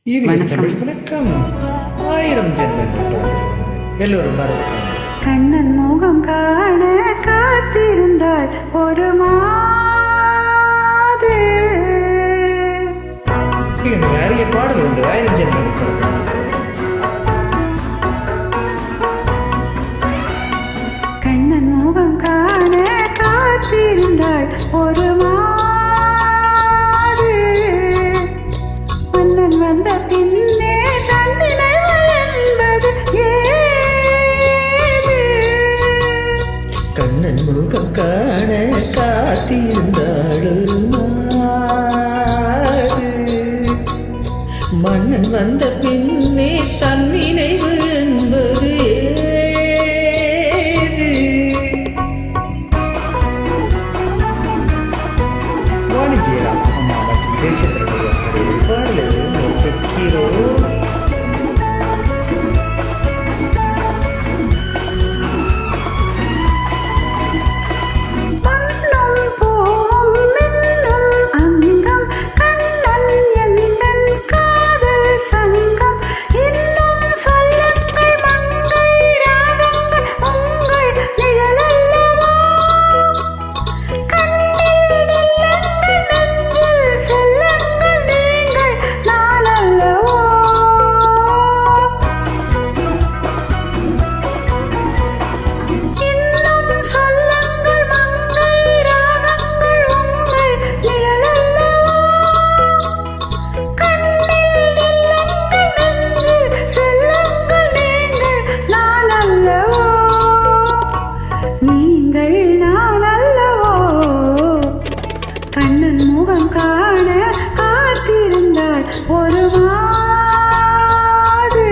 வணக்கம். ஆயிரம் ஜென்மங்கள் படத்தில் எல்லோரும் மறந்துட்டாங்க. கண்ணன் முகம் காண காத்திருந்தாள் ஒரு மாது. அரிய பாடல் உண்டு ஆயிரம் ஜென்மங்கள் படத்தில். கண்ணன் முகம் காண காத்திருந்தாள் ஒரு மாது. மன்னன் வந்த பின்னே தன்னினைவு என்பது ஏது? கண்ணன் முகம் காண காத்திருந்தாள் ஒரு மாது. மன்னன் வந்த பின்னே தன் நினைவு என்பது ஏது? வாணிஜ்யராம் அம்மா மற்றும் ஜெயசந்திரனுடைய பாடல் ஹீரோ. கண்ணன் முகம் காண காத்திருந்தாள் ஒரு மாது.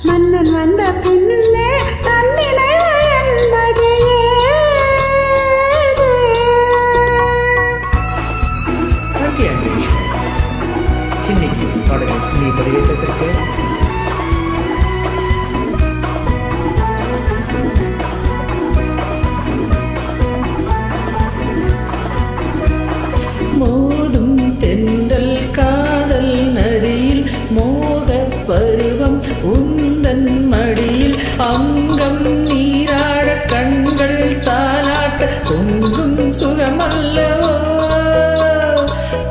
மன்னன் வந்த பின்னே தன்னினைவு என்பது ஏது? சின்னிக்கு பாடல் நீ பதிவேற்றத்திற்கு மோதும் தென்றல் காதல் நதியில் மோக பருவம் உந்தன் மடியில் அங்கம் நீராட கண்கள் தாலாட்ட பொங்கும் சுகமல்லவோ.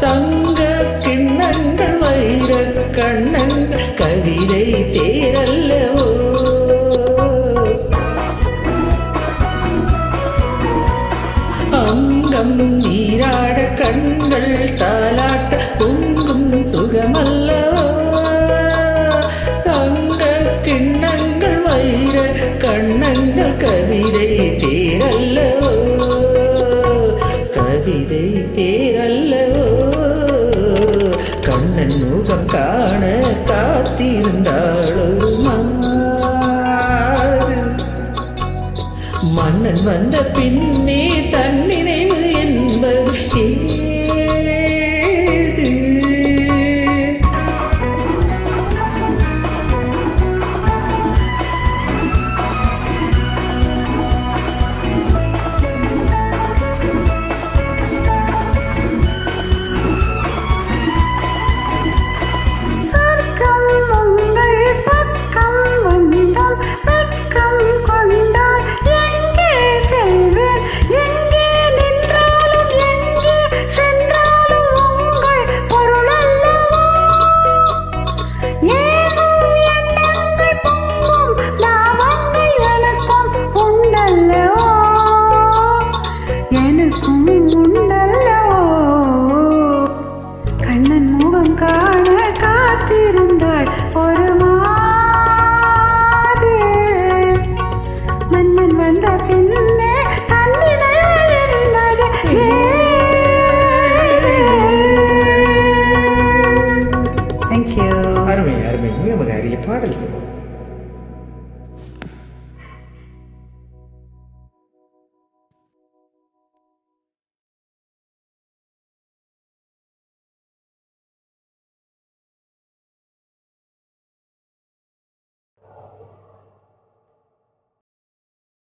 தங்க கிண்ணங்கள் வைர கண்ணங்கள் கவிதை தேரல்லவோ. அங்கம் நீராட கண்கள் தாலாட்ட பொங்கும் சுகமல்லவோ. தங்க கிண்ணங்கள் வைர கண்ணங்கள் கவிதை தேரல்லவோ. கவிதை தேரல்லவோ. கண்ணன் முகம் காண காத்திருந்தாளோ மாது. மன்னன் வந்த பின்